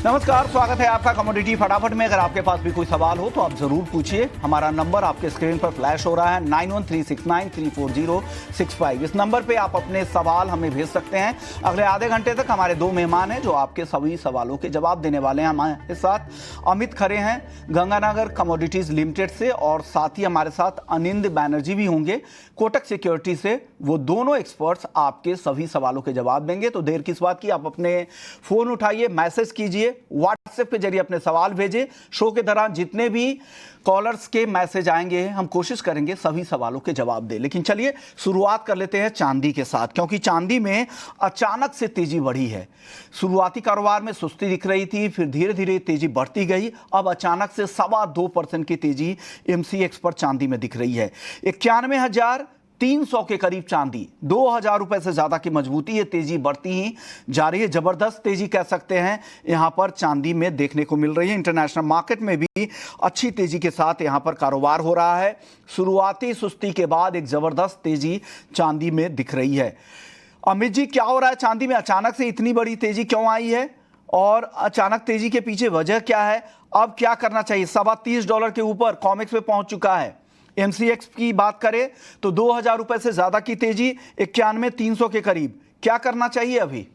नमस्कार, स्वागत है आपका कमोडिटी फटाफट में। अगर आपके पास भी कोई सवाल हो तो आप जरूर पूछिए। हमारा नंबर आपके स्क्रीन पर फ्लैश हो रहा है 9136934065। इस नंबर पे आप अपने सवाल हमें भेज सकते हैं। अगले आधे घंटे तक हमारे दो मेहमान हैं जो आपके सभी सवालों के जवाब देने वाले हैं। हमारे साथ अमित खरे हैं गंगानगर कमोडिटीज लिमिटेड से, और साथ ही हमारे साथ अनिंद बैनर्जी भी होंगे कोटक सिक्योरिटी से। वो दोनों एक्सपर्ट्स आपके सभी सवालों के जवाब देंगे। तो देर किस बात की, आप अपने फोन उठाइए, मैसेज कीजिए, व्हाट्सएप के जरिए अपने सवाल भेजें। शो के दौरान जितने भी कॉलर्स के मैसेज आएंगे हम कोशिश करेंगे सभी सवालों के जवाब दें। लेकिन चलिए शुरुआत कर लेते हैं चांदी के साथ, क्योंकि चांदी में अचानक से तेजी बढ़ी है। शुरुआती कारोबार में सुस्ती दिख रही थी, फिर धीरे धीरे तेजी बढ़ती गई। अब अचानक से 2.25% की तेजी एमसीएक्स पर चांदी में दिख रही है। 91,300 के करीब चांदी, 2,000 रुपए से ज्यादा की मजबूती, ये तेजी बढ़ती ही जा रही है। जबरदस्त तेजी कह सकते हैं यहां पर चांदी में देखने को मिल रही है। इंटरनेशनल मार्केट में भी अच्छी तेजी के साथ यहां पर कारोबार हो रहा है। शुरुआती सुस्ती के बाद एक जबरदस्त तेजी चांदी में दिख रही है। अमित जी, क्या हो रहा है चांदी में? अचानक से इतनी बड़ी तेजी क्यों आई है, और अचानक तेजी के पीछे वजह क्या है? अब क्या करना चाहिए? $30 के ऊपर कॉमेक्स पे पहुंच चुका है। एमसीएक्स की बात करें तो 2,000 रुपए से ज्यादा की तेजी, 91,300 के करीब। क्या करना चाहिए अभी?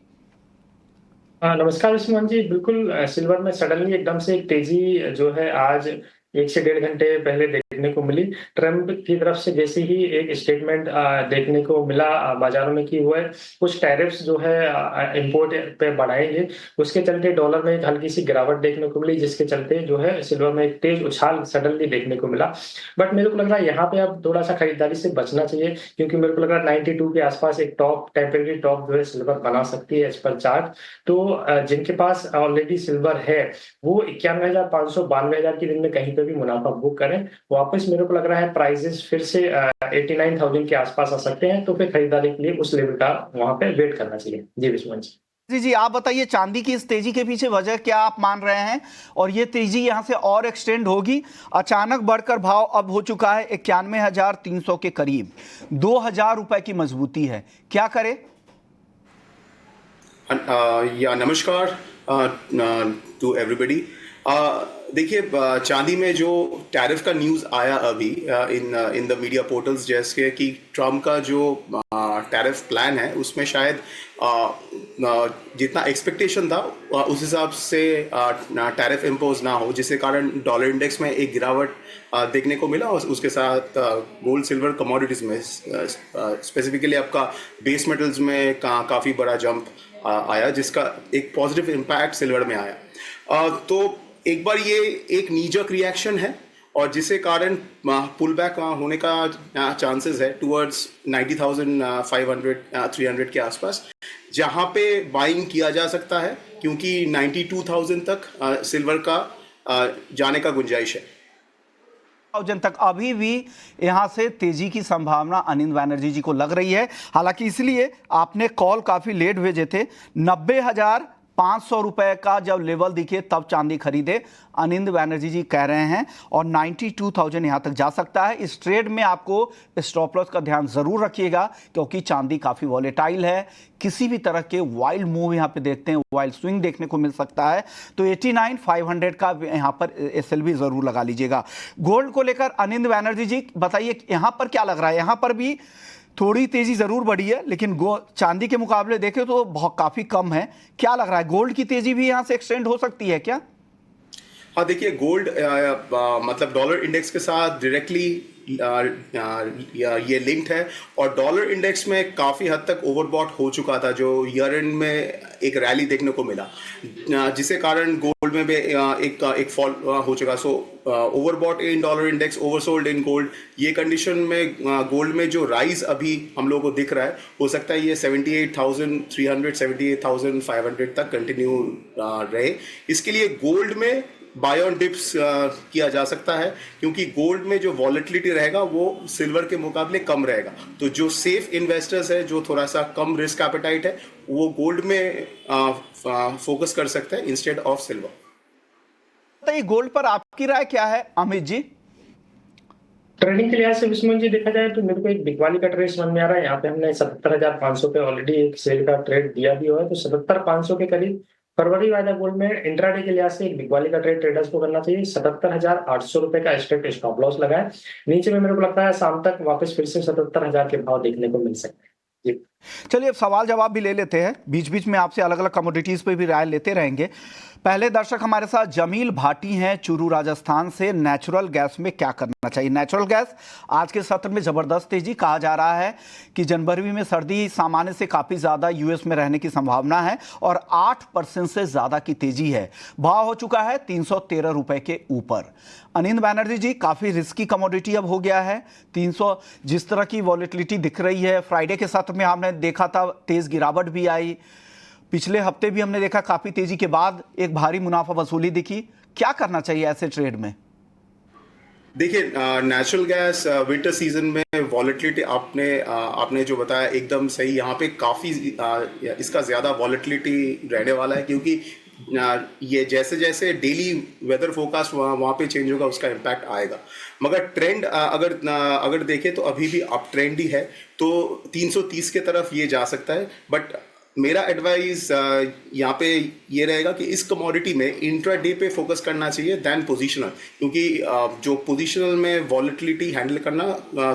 नमस्कार विष्णु जी, बिल्कुल सिल्वर में सडनली एकदम से एक तेजी जो है आज 1 से 1.5 घंटे पहले देखने को मिली। ट्रम्प की तरफ से जैसे ही एक स्टेटमेंट देखने को मिला बाजारों में कि वो कुछ टैरिफ्स जो है इंपोर्ट पे बढ़ाएंगे, उसके चलते डॉलर में एक हल्की सी गिरावट देखने को मिली, जिसके चलते जो है सिल्वर में एक तेज उछाल सडनली देखने को मिला। बट मेरे को लग रहा है यहाँ पे अब थोड़ा सा खरीदारी से बचना चाहिए, क्योंकि मेरे को लग रहा है 92 के आसपास एक टेम्परेरी टॉप जो है सिल्वर बना सकती है एज पर चार्ट। तो जिनके पास ऑलरेडी सिल्वर है वो 91,500 92,000 की दिन में कहीं पे भी मुनाफा बुक करें। वापस मेरे को लग रहा है प्राइसेस फिर से 89,000 के आसपास आ सकते हैं, तो फिर खरीदारी के लिए उस लेवल का वहां पे वेट करना चाहिए। जी विश्वनाथ जी। जी, आप बताइए चांदी की इस तेजी के पीछे वजह क्या आप मान रहे हैं, और ये तेजी यहां से और एक्सटेंड होगी? अचानक बढ़कर भाव अब हो चुका है 91,300 के करीब, 2,000 रुपए की मजबूती है, क्या करे? या नमस्कार टू एवरीबॉडी। देखिए, चांदी में जो टैरिफ का न्यूज़ आया अभी इन द मीडिया पोर्टल्स, जैसे कि ट्रम्प का जो टैरिफ प्लान है उसमें शायद जितना एक्सपेक्टेशन था उस हिसाब से टैरिफ इम्पोज ना हो, जिसके कारण डॉलर इंडेक्स में एक गिरावट देखने को मिला। और उसके साथ गोल्ड सिल्वर कमोडिटीज़ में स्पेसिफिकली आपका बेस मेटल्स में काफ़ी बड़ा जंप आया, जिसका एक पॉजिटिव इम्पैक्ट सिल्वर में आया। तो एक बार ये एक नीजक रिएक्शन है, और जिसके कारण पुल बैक होने का चांसेस है टुवर्ड्स 90,500 300 के आसपास, जहां पे बाइंग किया जा सकता है, क्योंकि 92,000 तक सिल्वर का जाने का गुंजाइश है। तक अभी भी यहां से तेजी की संभावना अनिंद बैनर्जी जी को लग रही है। हालांकि इसलिए आपने कॉल काफी लेट भेजे थे। 90,500 रुपए का जब लेवल दिखे तब चांदी खरीदे, अनिंद बैनर्जी जी कह रहे हैं, और 92,000 यहां तक जा सकता है। इस ट्रेड में आपको स्टॉप लॉस का ध्यान जरूर रखिएगा, क्योंकि चांदी काफी वॉलेटाइल है। किसी भी तरह के वाइल्ड मूव यहां पे देखते हैं, वाइल्ड स्विंग देखने को मिल सकता है। तो 89,500 का यहां पर एसएलवी जरूर लगा लीजिएगा। गोल्ड को लेकर अनिंद बैनर्जी जी बताइए, यहां पर क्या लग रहा है? यहां पर भी थोड़ी तेजी जरूर बढ़ी है, लेकिन चांदी के मुकाबले देखें तो बहुत काफी कम है। क्या लग रहा है, गोल्ड की तेजी भी यहां से एक्सटेंड हो सकती है क्या? हाँ, देखिए, गोल्ड मतलब डॉलर इंडेक्स के साथ डायरेक्टली ये लिंक्ड है, और डॉलर इंडेक्स में काफ़ी हद तक ओवरबॉट हो चुका था, जो ईयर एंड में एक रैली देखने को मिला, जिसके कारण गोल्ड में भी एक फॉल हो चुका। So overbought in dollar index, oversold in gold, ये कंडीशन में गोल्ड में जो राइज अभी हम लोगों को दिख रहा है, हो सकता है ये 78,300 78,500 तक कंटिन्यू रहे। इसके लिए गोल्ड में बाय ऑन डिप्स किया जा सकता है, क्योंकि गोल्ड में जो वॉलेटिलिटी रहेगा वो सिल्वर के मुकाबले कम रहेगा। तो जो सेफ इन्वेस्टर्स है, जो थोड़ा सा कम रिस्क एपेटाइट है, वो गोल्ड में फोकस कर सकते हैं इंस्टेड ऑफ सिल्वर। तो ये गोल्ड पर आपकी राय क्या है अमित जी? ट्रेडिंग के लिहाज से विष्णु जी देखा जाए तो मेरे को एक बिकवाली का ट्रेड समझ में आ रहा है। यहाँ पे हमने 77,500 पे ऑलरेडी एक सेल का ट्रेड दिया भी हुआ है, तो 77,500 के करीब फरवरी वायदा गोल्ड में इंट्राडे के लिहाज से एक बिकवाली का ट्रेड ट्रेडर्स को करना चाहिए। 77,800 रुपए का स्ट्रिक्ट स्टॉप लॉस लगाए। नीचे में मेरे को लगता है शाम तक वापस फिर से 77,000 के भाव देखने को मिल सकते हैं। जी चलिए अब सवाल जवाब भी ले लेते हैं, बीच बीच में आपसे अलग अलग कमोडिटीज पे भी राय लेते रहेंगे। पहले दर्शक हमारे साथ जमील भाटी हैं चूरू राजस्थान से। नेचुरल गैस में क्या करना चाहिए? नेचुरल गैस आज के सत्र में जबरदस्त तेजी, कहा जा रहा है कि जनवरी में सर्दी सामान्य से काफी ज्यादा यूएस में रहने की संभावना है और 8% से ज्यादा की तेजी है। भाव हो चुका है 313 रुपए के ऊपर। अनिंद बैनर्जी जी, काफी रिस्की कमोडिटी अब हो गया है। 300 जिस तरह की वॉलेटिलिटी दिख रही है, फ्राइडे के सत्र में हमने देखा था तेज गिरावट भी आई, पिछले हफ्ते भी हमने देखा काफी तेजी के बाद एक भारी मुनाफा वसूली दिखी। क्या करना चाहिए ऐसे ट्रेड में? देखिए, नेचुरल गैस विंटर सीजन में वॉलेटिलिटी आपने जो बताया एकदम सही। यहाँ पे काफ़ी इसका ज़्यादा वॉलेटिलिटी रहने वाला है, क्योंकि ये जैसे जैसे डेली वेदर फोरकास्ट वहाँ पे चेंज होगा उसका इम्पैक्ट आएगा। मगर ट्रेंड अगर देखें तो अभी भी अप ट्रेंड ही है, तो 330 के तरफ ये जा सकता है। बट मेरा एडवाइस यहाँ पे ये रहेगा कि इस कमोडिटी में इंट्राडे पे फोकस करना चाहिए दैन पोजिशनल, क्योंकि जो पोजिशनल में वॉलेटिलिटी हैंडल करना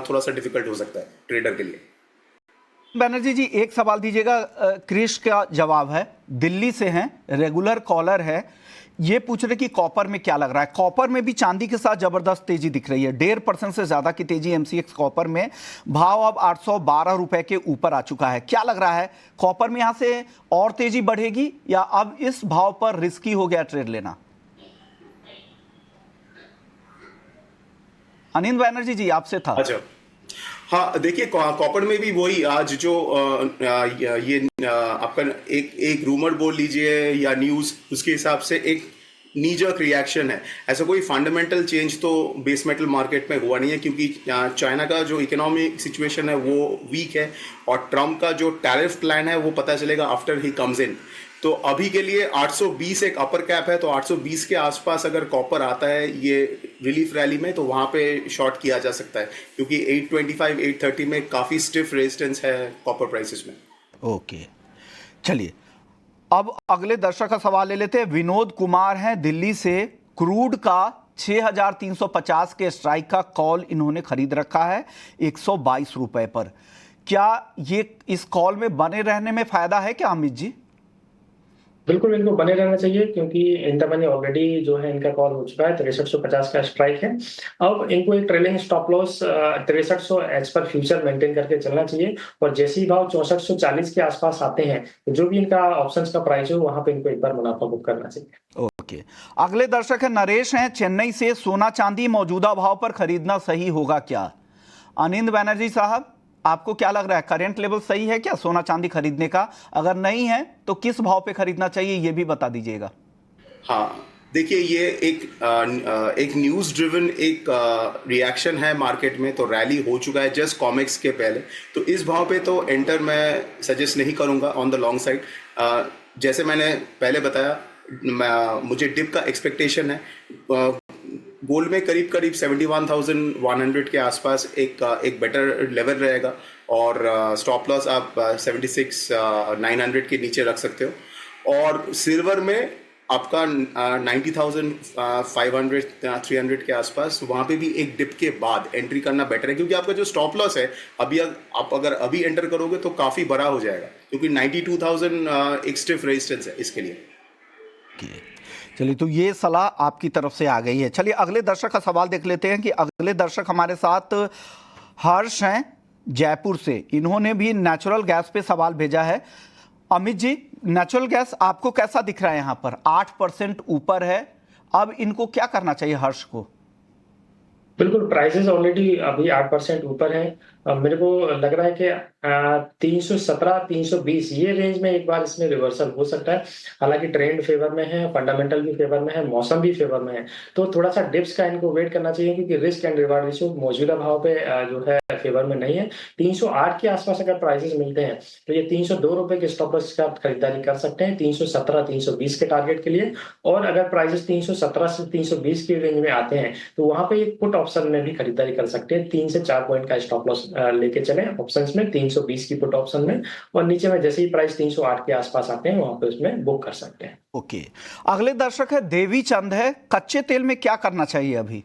थोड़ा सा डिफिकल्ट हो सकता है ट्रेडर के लिए। बैनर्जी जी, एक सवाल दीजिएगा, क्रिश का जवाब है, दिल्ली से हैं, रेगुलर कॉलर है। ये पूछ रहे कि कॉपर में क्या लग रहा है? कॉपर में भी चांदी के साथ जबरदस्त तेजी दिख रही है, 1.5% से ज्यादा की तेजी एमसीएक्स कॉपर में। भाव अब 812 रुपए के ऊपर आ चुका है। क्या लग रहा है, कॉपर में यहां से और तेजी बढ़ेगी या अब इस भाव पर रिस्की हो गया ट्रेड लेना? अनिंद बैनर्जी जी, आपसे था। अच्छा, हाँ देखिए, कॉपर में भी वही आज जो ये आपका एक रूमर बोल लीजिए या न्यूज़, उसके हिसाब से एक नीजर्क रिएक्शन है। ऐसा कोई फंडामेंटल चेंज तो बेस मेटल मार्केट में हुआ नहीं है, क्योंकि चाइना का जो इकोनॉमिक सिचुएशन है वो वीक है और ट्रम्प का जो टैरिफ प्लान है वो पता चलेगा आफ्टर ही कम्स इन। तो अभी के लिए 820 एक अपर कैप है, तो 820 के आसपास अगर कॉपर आता है ये रिलीफ रैली में, तो वहाँ पे शॉर्ट किया जा सकता है, क्योंकि 825 830 में काफ़ी स्टिफ रेजिस्टेंस है कॉपर प्राइसेस में। ओके, चलिए अब अगले दर्शक का सवाल ले लेते हैं। विनोद कुमार हैं दिल्ली से। क्रूड का 6,350 के स्ट्राइक का कॉल इन्होंने खरीद रखा है 122 रुपए पर। क्या ये इस कॉल में बने रहने में फायदा है क्या अमित जी? बिल्कुल इनको बने रहना चाहिए, क्योंकि इन मनी ऑलरेडी जो है इनका कॉल हो चुका है, 6350 का स्ट्राइक है। अब इनको एक trailing stop loss 6300 as per future maintain करके चलना चाहिए, और जैसे ही भाव 6440 के आसपास आते हैं तो जो भी इनका ऑप्शंस का प्राइस हो वहां पे इनको एक बार मुनाफा बुक करना चाहिए। ओके, अगले दर्शक है नरेश हैं चेन्नई से। सोना चांदी मौजूदा भाव पर खरीदना सही होगा क्या? अनिंद बैनर्जी साहब, आपको क्या लग रहा है, करंट लेवल सही है क्या सोना चांदी खरीदने का? अगर नहीं है तो किस भाव पे खरीदना चाहिए ये भी बता दीजिएगा। हाँ देखिए, ये एक न्यूज़ ड्रिवन एक रिएक्शन है मार्केट में, तो रैली हो चुका है जस्ट कॉमिक्स के पहले, तो इस भाव पे तो एंटर मैं सजेस्ट नहीं करूँगा ऑन द लॉन्ग साइड। जैसे मैंने पहले बताया, मुझे डिप का एक्सपेक्टेशन है। गोल्ड में करीब करीब 71,100 के आसपास एक बेटर लेवल रहेगा, और स्टॉप लॉस आप 76,900 के नीचे रख सकते हो। और सिल्वर में आपका 90,500 300 के आसपास, वहाँ पे भी एक डिप के बाद एंट्री करना बेटर है, क्योंकि आपका जो स्टॉप लॉस है आप अगर अभी एंटर करोगे तो काफ़ी बड़ा हो जाएगा, क्योंकि 92,000 एक स्टिफ रेजिस्टेंस है इसके लिए। चलिए, तो ये सलाह आपकी तरफ से आ गई है। चलिए अगले दर्शक का सवाल देख लेते हैं कि अगले दर्शक हमारे साथ हर्ष हैं जयपुर से। इन्होंने भी नेचुरल गैस पे सवाल भेजा है। अमित जी, नेचुरल गैस आपको कैसा दिख रहा है? यहाँ पर 8% ऊपर है, अब इनको क्या करना चाहिए हर्ष को? बिल्कुल, प्राइसेस ऑलरेडी अभी 8% ऊपर है। मेरे को लग रहा है कि 317 320 ये रेंज में एक बार इसमें रिवर्सल हो सकता है। हालांकि ट्रेंड फेवर में है, फंडामेंटल भी फेवर में है, मौसम भी फेवर में है, तो थोड़ा सा डिप्स का इनको वेट करना चाहिए, क्योंकि रिस्क एंड रिवार्ड रेशियो मौजूदा भाव पे जो है फेवर में नहीं है। 308 के आसपास अगर प्राइसेस मिलते हैं तो ये 302 रुपए के स्टॉप लॉस का खरीदारी कर सकते हैं 317 320 के टारगेट के लिए। और अगर प्राइसेस 317 से 320 की रेंज में आते हैं तो वहां पे एक पुट ऑप्शन में भी खरीदारी कर सकते हैं, 3 से 4 पॉइंट का स्टॉप लॉस लेके चले ऑप्शंस में 320 की पुट ऑप्शन में, और नीचे में जैसे ही प्राइस 308 के आसपास आते हैं वहां पे उसमें बुक कर सकते हैं। ओके, अगले दर्शक है देवी चंद है, कच्चे तेल में क्या करना चाहिए अभी?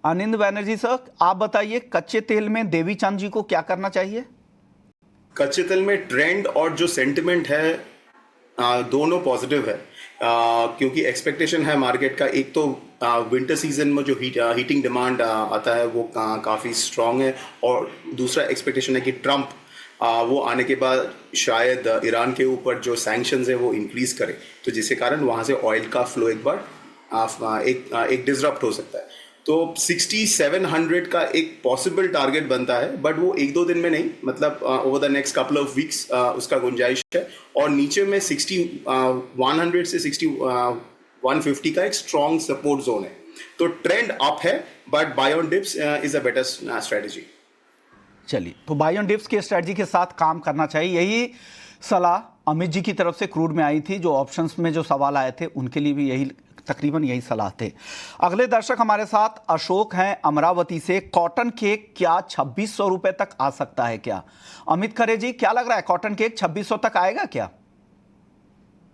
अनिंद बैनर्जी सर, आप बताइए कच्चे तेल में देवी चंद जी को क्या करना चाहिए? कच्चे तेल में ट्रेंड और जो सेंटिमेंट है दोनों पॉजिटिव है, क्योंकि एक्सपेक्टेशन है मार्केट का, एक तो विंटर सीजन में जो हीटिंग डिमांड आता है वो काफ़ी स्ट्रांग है, और दूसरा एक्सपेक्टेशन है कि ट्रम्प वो आने के बाद शायद ईरान के ऊपर जो सैंक्शंस है वो इंक्रीज करे, तो जिसके कारण वहाँ से ऑयल का फ्लो एक बार एक डिसरप्ट हो सकता है। तो 6700 का एक पॉसिबल टारगेट बनता है, बट वो एक दो दिन में नहीं, मतलब over the next couple of weeks उसका गुंजाइश है। और नीचे में 100 से 150 का एक स्ट्रॉन्ग सपोर्ट जोन है, तो ट्रेंड अप है, but by on dips is a better strategy. चलिए, तो बाय ऑन डिप्स के स्ट्रेटजी के साथ काम करना चाहिए, यही सलाह अमित जी की तरफ से क्रूड में आई थी। जो ऑप्शंस में जो सवाल आए थे उनके लिए भी यही तकरीबन यही सलाह थे। अगले दर्शक हमारे साथ अशोक हैं अमरावती से, कॉटन केक क्या 2600 रुपए तक आ सकता है क्या? अमित खरे जी, क्या लग रहा है कॉटन केक 2600 तक आएगा क्या?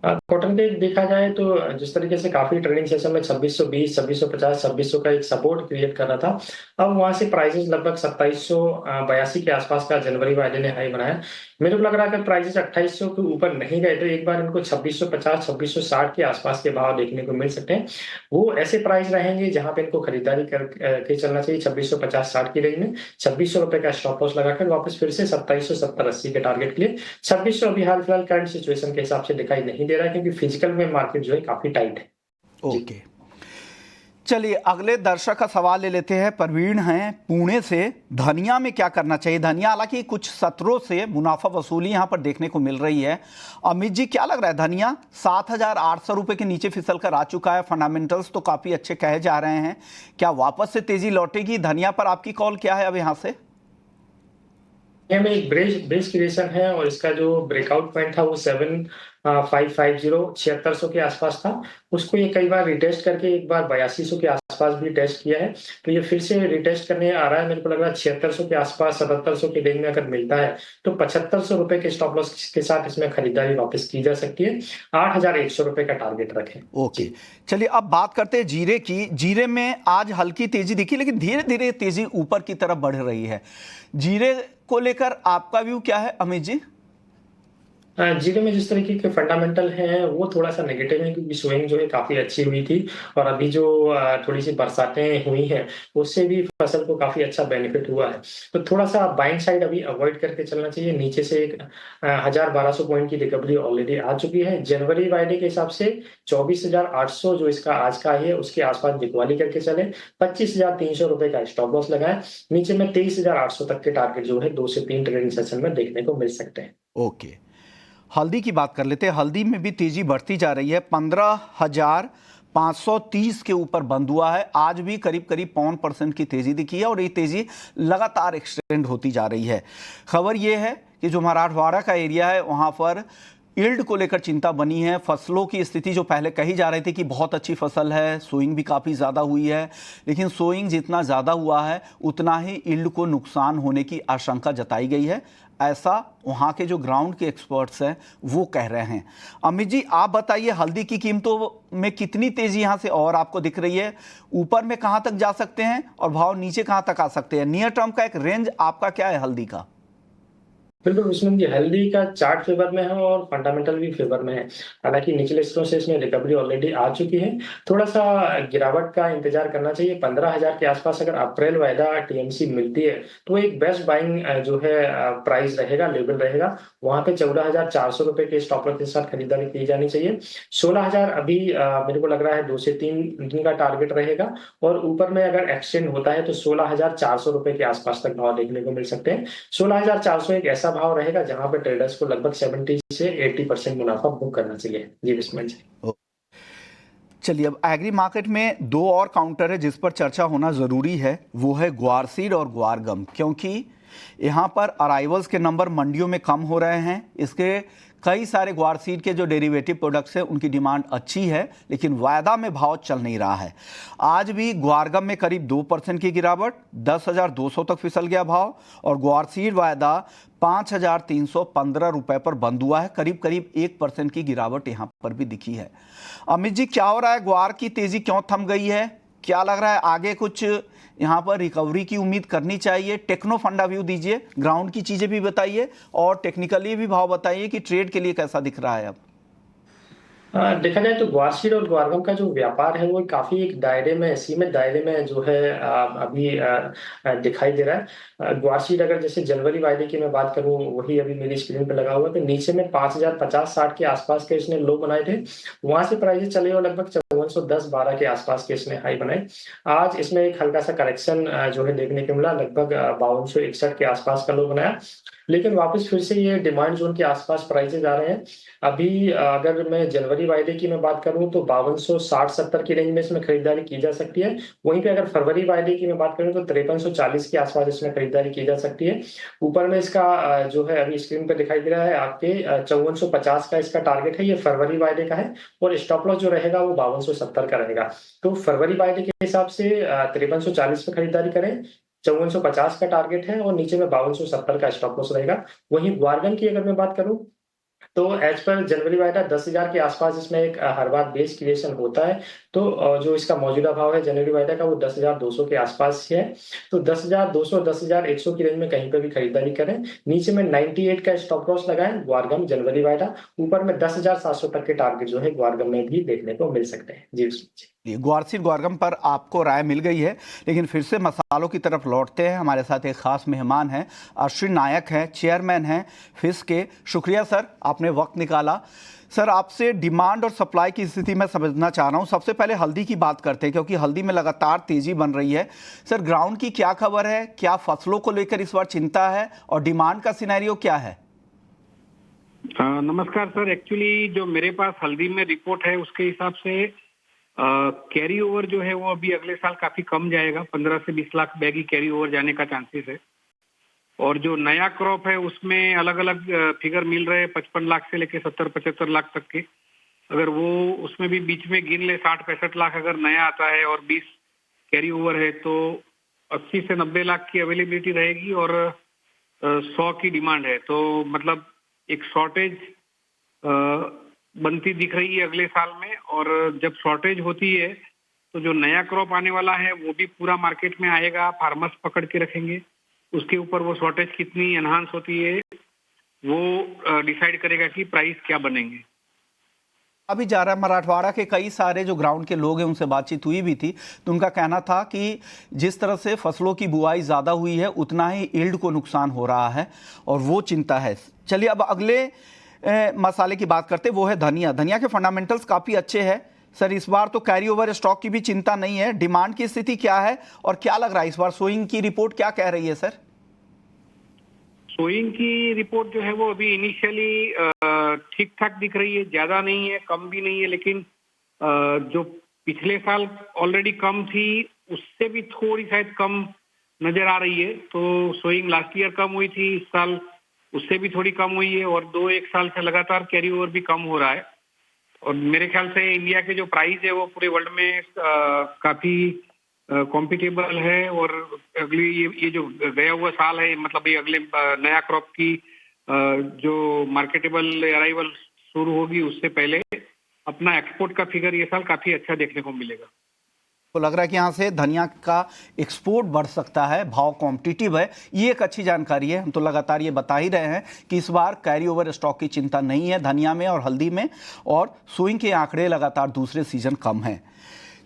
कॉटन केक देखा जाए तो जिस तरीके से काफी ट्रेडिंग सेशन में 2620, 2650, 2600 का एक सपोर्ट क्रिएट कर रहा था, अब वहां से प्राइसेस लगभग 2782 के आसपास का जनवरी वाले ने हाई बनाया। मेरे को लग रहा है कि प्राइसेस 2800 के ऊपर नहीं गए तो एक बार इनको 2650, 2660 के आसपास के भाव देखने को मिल सकते हैं। वो ऐसे प्राइस रहेंगे जहां पे इनको खरीदारी करके चलना चाहिए 2650-60 की रेंज में। 2600 रुपए का स्टॉप लॉस लगाकर वापस फिर से 2770-80 के टारगेट के लिए। 2600 अभी हाल फिलहाल करंट सिचुएशन के हिसाब से दिखाई नहीं दे रहा है, क्योंकि फिजिकल में मार्केट जो है काफी टाइट है। ओके, चलिए अगले दर्शक का सवाल ले लेते हैं। प्रवीण हैं पुणे से, धनिया में क्या करना चाहिए? धनिया हालांकि कुछ सत्रों से मुनाफा वसूली यहां पर देखने को मिल रही है। अमित जी, क्या लग रहा है धनिया 7800 रुपए के नीचे फिसल कर आ चुका है, फंडामेंटल्स तो काफी अच्छे कहे जा रहे हैं, क्या वापस से तेजी लौटेगी? धनिया पर आपकी कॉल क्या है अब यहां से? में एक बेस क्रिएशन है और इसका जो ब्रेकआउट पॉइंट था वो 7550 7600 के आसपास था। उसको ये कई बार रिटेस्ट करके एक बार 8200 के आसपास भी टेस्ट किया है, तो ये फिर से रिटेस्ट करने आ रहा है। मेरे को लग रहा है 7600 के आसपास 7700 के रेंज में अगर मिलता है तो 7500 रुपए के स्टॉप लॉस के साथ इसमें खरीदारी वापस की जा सकती है। 8100 रुपए का टारगेट रखें। ओके, चलिए अब बात करते हैं जीरे की। जीरे में आज हल्की तेजी दिखी, लेकिन धीरे धीरे तेजी ऊपर की तरफ बढ़ रही है। जीरे को लेकर आपका व्यू क्या है अमित जी? जीरो में जिस तरीके के फंडामेंटल हैं वो थोड़ा सा नेगेटिव है, क्योंकि स्विंग जो है काफी अच्छी हुई थी, और अभी जो थोड़ी सी बरसातें हुई हैं उससे भी फसल को काफी अच्छा बेनिफिट हुआ है। तो थोड़ा सा बाइंग साइड अभी अवॉइड करके चलना चाहिए। नीचे से एक 1200 पॉइंट की रिकवरी ऑलरेडी आ चुकी है। जनवरी वायदे के हिसाब से 24,800 जो इसका आज का है उसके आसपास बिकवाली करके चले। 25,300 रुपए का स्टॉप लॉस लगाए। नीचे में 23,800 तक के टारगेट जो है 2 से 3 ट्रेडिंग सेशन में देखने को मिल सकते हैं। ओके, हल्दी की बात कर लेते हैं। हल्दी में भी तेजी बढ़ती जा रही है, 15,530 के ऊपर बंद हुआ है। आज भी करीब 0.5% की तेजी दिखी है और ये तेजी लगातार एक्सटेंड होती जा रही है। खबर ये है कि जो मराठवाड़ा का एरिया है वहां पर यील्ड को लेकर चिंता बनी है। फसलों की स्थिति जो पहले कही जा रही थी कि बहुत अच्छी फसल है, सोइंग भी काफ़ी ज़्यादा हुई है, लेकिन सोइंग जितना ज़्यादा हुआ है उतना ही यील्ड को नुकसान होने की आशंका जताई गई है, ऐसा वहाँ के जो ग्राउंड के एक्सपर्ट्स हैं वो कह रहे हैं। अमित जी, आप बताइए हल्दी की कीमतों में कितनी तेज़ी यहाँ से और आपको दिख रही है? ऊपर में कहाँ तक जा सकते हैं और भाव नीचे कहाँ तक आ सकते हैं? नियर टर्म का एक रेंज आपका क्या है हल्दी का? बिल्कुल उस्मान जी, हल्दी का चार्ट फेवर में है और फंडामेंटल भी फेवर में है। हालांकि निचले स्तरों से इसमें रिकवरी ऑलरेडी आ चुकी है। थोड़ा सा गिरावट का इंतजार करना चाहिए। 15,000 के आसपास अगर अप्रैल वायदा टीएमसी मिलती है तो एक बेस्ट बाइंग जो है प्राइस रहेगा, लेवल रहेगा। वहां पे 14,400 रुपए के स्टॉप लॉस के साथ खरीदारी की जानी चाहिए। 16,000 अभी मेरे को लग रहा है 2 से 3 दिन का टारगेट रहेगा, और ऊपर में अगर एक्सटेंड होता है तो 16,400 रुपए के आसपास तक भाव देखने को मिल सकते हैं। 16,400 एक ऐसा भाव रहेगा जहां पे ट्रेडर्स को लगभग 70 से 80% मुनाफा बुक करना चाहिए। जी बिस्मिल जी। चलिए, अब एग्री मार्केट में दो और काउंटर है जिस पर चर्चा होना ज़रूरी है, वो है ग्वार सीड और ग्वार गम, क्योंकि यहाँ पर अराइवल्स के नंबर मंडियों में कम हो रहे हैं। इसके कई सारे ग्वार सीड के जो डेरिवेटिव प्रोडक्ट्स हैं उनकी डिमांड अच्छी है, लेकिन वायदा में भाव चल नहीं रहा है। आज भी ग्वारगम में करीब 2% की गिरावट, 10,200 तक फिसल गया भाव, और ग्वार सीड वायदा 5,315 रुपए पर बंद हुआ है। करीब करीब 1% की गिरावट यहां पर भी दिखी है। अमित जी, क्या हो रहा है? ग्वार की तेजी क्यों थम गई है? क्या लग रहा है आगे कुछ यहाँ पर रिकवरी की उम्मीद करनी चाहिए? टेक्नो फंडा व्यू दीजिए, ग्राउंड की चीजें भी बताइए और टेक्निकली भी भाव बताइए कि ट्रेड के लिए कैसा दिख रहा है अब। देखा जाए तो ग्वारसीड और ग्वारगम का जो व्यापार है वो काफी एक दायरे में, सीमित दायरे में जो है अभी दिखाई दे रहा है। ग्वारसीड अगर जैसे जनवरी वायदे की मैं बात करूं, वही अभी मेरी स्क्रीन पे लगा हुआ है, तो नीचे में 5,050-60 के आसपास के इसने लो बनाए थे। वहां से प्राइस चले और लगभग 5410-12 के आसपास के इसने हाई बनाए। आज इसमें एक हल्का सा करेक्शन जो है देखने को मिला, लगभग 5261 के आसपास का लो बनाया, लेकिन वापस फिर से ये डिमांड जोन के आसपास प्राइसेस आ रहे हैं। अभी अगर मैं जनवरी वायदे की मैं बात करूं तो 5260-70 की रेंज में इसमें खरीदारी की जा सकती है। वहीं पे अगर फरवरी वायदे की मैं बात करूं तो 5340 के आसपास इसमें खरीदारी की जा सकती है। ऊपर में इसका जो है अभी स्क्रीन पे दिखाई दे रहा है आपके 5450 का इसका टारगेट है, ये फरवरी वायदे का है, और स्टॉप लॉस जो रहेगा वो 5270 का रहेगा। तो फरवरी वायदे के हिसाब से 5340 पे खरीदारी करें, 5450 का टारगेट है और नीचे में 5270 का स्टॉप लॉस रहेगा। वहीं ग्वारगन की अगर मैं बात करूं तो एज पर जनवरी वायदा 10,000 के आसपास इसमें एक हर बार बेस क्रिएशन होता है। तो जो इसका मौजूदा भाव है जनवरी वायदा का वो 10,200 के आसपास ही है। तो 10,200 10,100 की रेंज में कहीं पे भी खरीदारी करें। नीचे में 98 का स्टॉप लॉस लगाएं ग्वारगम जनवरी वायदा। ऊपर में 10,700 तक के टारगेट जो है ग्वारगम में भी देखने को मिल सकते हैं। जी ग्वारसीड ग्वारगम पर आपको राय मिल गई है, लेकिन फिर से मसालों की तरफ लौटते हैं। हमारे साथ एक खास मेहमान हैं, अश्विन नायक हैं, चेयरमैन हैं फिस के। शुक्रिया सर, आपने वक्त निकाला। सर, आपसे डिमांड और सप्लाई की स्थिति मैं समझना चाह रहा हूं। सबसे पहले हल्दी की बात करते हैं, क्योंकि हल्दी में लगातार तेजी बन रही है। सर, ग्राउंड की क्या खबर है? क्या फसलों को लेकर इस बार चिंता है और डिमांड का सिनेरियो क्या है? नमस्कार सर। एक्चुअली जो मेरे पास हल्दी में रिपोर्ट है उसके हिसाब से कैरी ओवर जो है वो अभी अगले साल काफी कम जाएगा। 15 से 20 लाख बैग ही कैरी ओवर जाने का चांसेस है। और जो नया क्रॉप है उसमें अलग अलग फिगर मिल रहे हैं, 55 लाख से लेके 70-75 लाख तक के। अगर वो उसमें भी बीच में गिन ले 60-65 लाख अगर नया आता है और 20 कैरी ओवर है तो 80 से 90 लाख की अवेलेबिलिटी रहेगी और 100 की डिमांड है। तो मतलब एक शॉर्टेज बनती दिख रही है अगले साल में। और जब शॉर्टेज होती है तो जो नया क्रॉप आने वाला है वो भी पूरा मार्केट में आएगा, फार्मर्स पकड़ के रखेंगे। उसके ऊपर वो शॉर्टेज कितनी एनहांस होती है वो डिसाइड करेगा कि प्राइस क्या बनेंगे। अभी जा रहा है, मराठवाड़ा के कई सारे जो ग्राउंड के लोग हैं उनसे बातचीत हुई भी थी, तो उनका कहना था कि जिस तरह से फसलों की बुआई ज़्यादा हुई है उतना ही यील्ड को नुकसान हो रहा है और वो चिंता है। चलिए अब अगले मसाले की बात करते हैं, वो है धनिया। धनिया के फंडामेंटल्स काफ़ी अच्छे हैं सर। इस बार तो कैरी ओवर स्टॉक की भी चिंता नहीं है। डिमांड की स्थिति क्या है और क्या लग रहा है इस बार सोइंग की रिपोर्ट क्या कह रही है सर? सोइंग की रिपोर्ट जो है वो अभी इनिशियली ठीक ठाक दिख रही है, ज्यादा नहीं है, कम भी नहीं है, लेकिन जो पिछले साल ऑलरेडी कम थी उससे भी थोड़ी शायद कम नजर आ रही है। तो सोइंग लास्ट ईयर कम हुई थी, इस साल उससे भी थोड़ी कम हुई है और 2-1 साल से लगातार कैरी ओवर भी कम हो रहा है। और मेरे ख्याल से इंडिया के जो प्राइस है वो पूरे वर्ल्ड में काफी कॉम्पिटेबल है। और अगली ये जो गया हुआ साल है, मतलब ये अगले नया क्रॉप की जो मार्केटेबल अराइवल शुरू होगी उससे पहले अपना एक्सपोर्ट का फिगर ये साल काफी अच्छा देखने को मिलेगा। तो लग रहा है कि यहाँ से धनिया का एक्सपोर्ट बढ़ सकता है, भाव कॉम्पिटिटिव है, ये एक अच्छी जानकारी है। हम तो लगातार ये बता ही रहे हैं कि इस बार कैरी ओवर स्टॉक की चिंता नहीं है धनिया में और हल्दी में, और सोइंग के आंकड़े लगातार दूसरे सीजन कम हैं।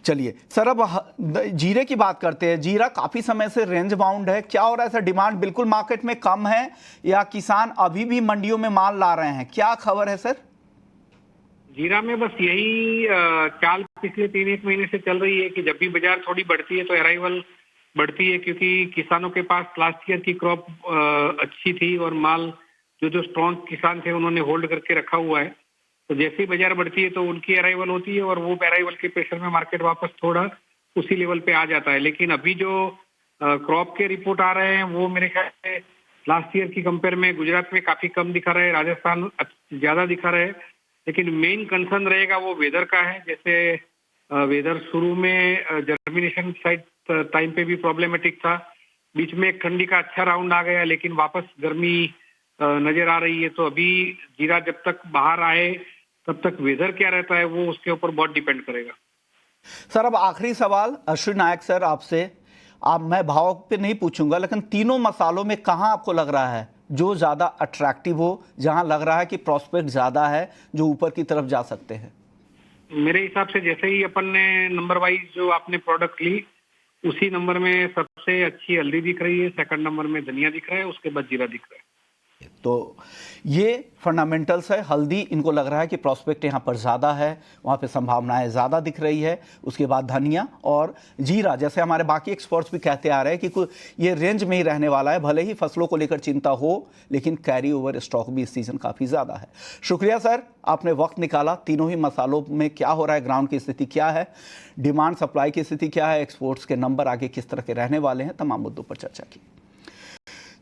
चलिए सर, अब जीरे की बात करते हैं। जीरा काफ़ी समय से रेंज बाउंड है, क्या हो रहा है सर? डिमांड बिल्कुल मार्केट में कम है या किसान अभी भी मंडियों में माल ला रहे हैं, क्या खबर है सर? जीरा में बस यही चाल पिछले 3-1 महीने से चल रही है कि जब भी बाजार थोड़ी बढ़ती है तो अराइवल बढ़ती है, क्योंकि किसानों के पास लास्ट ईयर की क्रॉप अच्छी थी और माल जो स्ट्रॉन्ग किसान थे उन्होंने होल्ड करके रखा हुआ है। तो जैसे ही बाजार बढ़ती है तो उनकी अराइवल होती है और वो अराइवल के प्रेशर में मार्केट वापस थोड़ा उसी लेवल पे आ जाता है। लेकिन अभी जो क्रॉप के रिपोर्ट आ रहे हैं वो मेरे ख्याल से लास्ट ईयर की कंपेयर में गुजरात में काफी कम दिखा रहा है, राजस्थान ज्यादा दिखा रहा है। लेकिन मेन कंसर्न रहेगा वो वेदर का है। जैसे वेदर शुरू में जर्मिनेशन साइड टाइम पे भी प्रॉब्लमेटिक था, बीच में एक ठंडी का अच्छा राउंड आ गया, लेकिन वापस गर्मी नजर आ रही है। तो अभी जीरा जब तक बाहर आए तब तक वेदर क्या रहता है वो उसके ऊपर बहुत डिपेंड करेगा। सर अब आखिरी सवाल अश्विन नायक सर आपसे, मैं भाव पे नहीं पूछूंगा, लेकिन तीनों मसालों में कहां आपको लग रहा है जो ज्यादा अट्रैक्टिव हो, जहां लग रहा है कि प्रोस्पेक्ट ज्यादा है, जो ऊपर की तरफ जा सकते हैं? मेरे हिसाब से जैसे ही अपन ने नंबर वाइज जो आपने प्रोडक्ट ली, उसी नंबर में सबसे अच्छी हल्दी दिख रही है, सेकंड नंबर में धनिया दिख रहा है, उसके बाद जीरा दिख रहा है। तो ये फंडामेंटल्स है। हल्दी इनको लग रहा है कि प्रोस्पेक्ट यहाँ पर ज़्यादा है, वहाँ पे संभावनाएं ज़्यादा दिख रही है। उसके बाद धनिया और जीरा, जैसे हमारे बाकी एक्सपर्ट्स भी कहते आ रहे हैं कि ये रेंज में ही रहने वाला है। भले ही फसलों को लेकर चिंता हो, लेकिन कैरी ओवर स्टॉक भी इस सीज़न काफ़ी ज़्यादा है। शुक्रिया सर, आपने वक्त निकाला। तीनों ही मसालों में क्या हो रहा है, ग्राउंड की स्थिति क्या है, डिमांड सप्लाई की स्थिति क्या है, एक्सपोर्ट्स के नंबर आगे किस तरह के रहने वाले हैं, तमाम मुद्दों पर चर्चा की।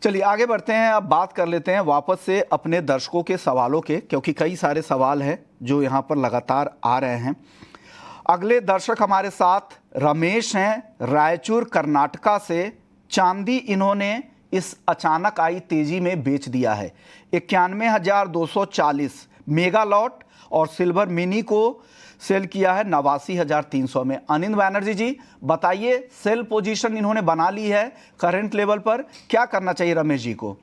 चलिए आगे बढ़ते हैं। अब बात कर लेते हैं वापस से अपने दर्शकों के सवालों के, क्योंकि कई सारे सवाल हैं जो यहाँ पर लगातार आ रहे हैं। अगले दर्शक हमारे साथ रमेश हैं, रायचूर कर्नाटका से। चांदी इन्होंने इस अचानक आई तेजी में बेच दिया है 91,240 मेगा लॉट, और सिल्वर मिनी को सेल किया है 89,300 में। अनिल बैनर्जी जी बताइए, सेल पोजीशन इन्होंने बना ली है करंट लेवल पर, क्या करना चाहिए रमेश जी को?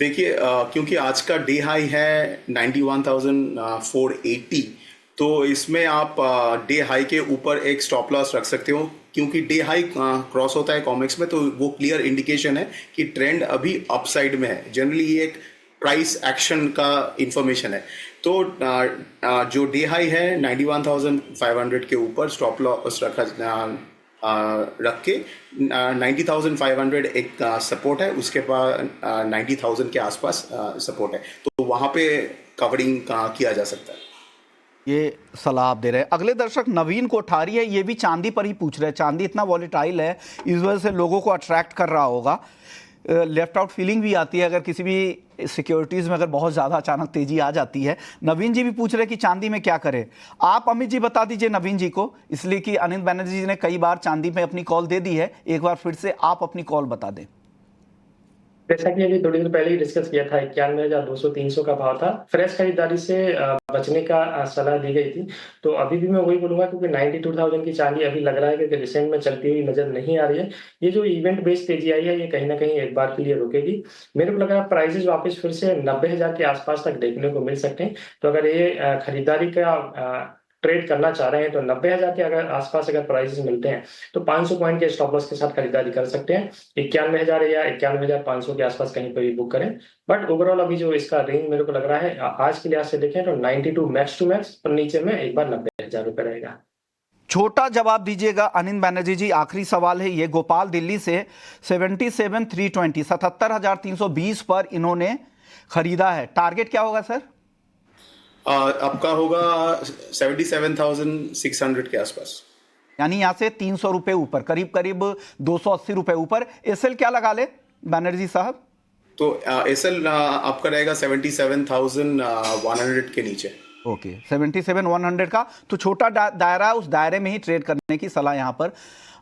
देखिए क्योंकि आज का डे हाई है 91,480, तो इसमें आप डे हाई के ऊपर एक स्टॉप लॉस रख सकते हो, क्योंकि डे हाई क्रॉस होता है कॉमेक्स में, तो वो क्लियर इंडिकेशन है कि ट्रेंड अभी अपसाइड में है। जनरली ये एक प्राइस एक्शन का इंफॉर्मेशन है। तो जो डे हाई है 91,500 के ऊपर स्टॉप लॉस रख के 90,500 एक सपोर्ट है, उसके बाद 90,000 के आसपास सपोर्ट है, तो वहाँ पे कवरिंग किया जा सकता है। ये सलाह आप दे रहे हैं। अगले दर्शक नवीन कोठारी है, ये भी चांदी पर ही पूछ रहे हैं। चांदी इतना वॉलेटाइल है, इस वजह से लोगों को अट्रैक्ट कर रहा होगा, लेफ्ट आउट फीलिंग भी आती है अगर किसी भी सिक्योरिटीज़ में अगर बहुत ज़्यादा अचानक तेजी आ जाती है। नवीन जी भी पूछ रहे कि चांदी में क्या करें। आप अमित जी बता दीजिए नवीन जी को, इसलिए कि अनिल बैनर्जी जी ने कई बार चांदी में अपनी कॉल दे दी है, एक बार फिर से आप अपनी कॉल बता दें। जैसा कि अभी थोड़ी देर पहले ही डिस्कस किया था, 91,200-300 का भाव था। फ्रेश खरीदारी से बचने का सलाह दी गई थी। तो अभी भी मैं वही बोलूंगा, क्योंकि 92,000 की चांदी अभी लग रहा है कि रिसेंट में चलती हुई नजर नहीं आ रही है। ये जो इवेंट बेस्ड तेजी आई है, ये कहीं ना कहीं एक बार के लिए रुकेगी। मेरे को लग रहा है प्राइसेस वापस फिर से 90,000 के आसपास तक देखने को मिल सकते हैं। तो अगर ये खरीदारी का ट्रेड करना चाह रहे हैं तो 90,000 के अगर आसपास अगर प्राइसेस मिलते हैं तो 500 पॉइंट के स्टॉप लॉस के साथ खरीदारी कर सकते हैं। 91,000 या 91,500 के आसपास कहीं पर भी बुक करें। बट ओवरऑल अभी जो इसका रेंज मेरे को लग रहा है आज के लिहाज से देखें तो 92 मैक्स टू मैक्स, और नीचे में एक बार 90,000 रुपए रहेगा। छोटा जवाब दीजिएगा अनिल बैनर्जी जी। आखिरी सवाल है ये, गोपाल दिल्ली से 77,320 77,320 पर इन्होंने खरीदा है, टारगेट क्या होगा सर? आपका होगा 77,600 के आसपास, यानी यहाँ से 300 रुपए ऊपर, करीब करीब 280 रुपए ऊपर। एसएल क्या लगा ले बैनर्जी साहब? तो एसएल आपका रहेगा 77,100 के नीचे। ओके 77,100 का तो छोटा दायरा है, उस दायरे में ही ट्रेड करने की सलाह यहाँ पर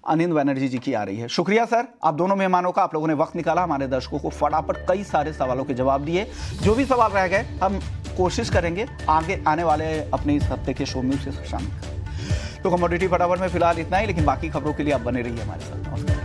अनिल बैनर्जी जी की आ रही है। शुक्रिया सर आप दोनों मेहमानों का, आप लोगों ने वक्त निकाला, हमारे दर्शकों को फटाफट कई सारे सवालों के जवाब दिए। जो भी सवाल रह गए हम कोशिश करेंगे आगे आने वाले अपने इस हफ्ते के शो में उसे शामिल करें। तो कमोडिटी फटाफट में फिलहाल इतना ही, लेकिन बाकी खबरों के लिए आप बने रहिए हमारे साथ। नमस्कार।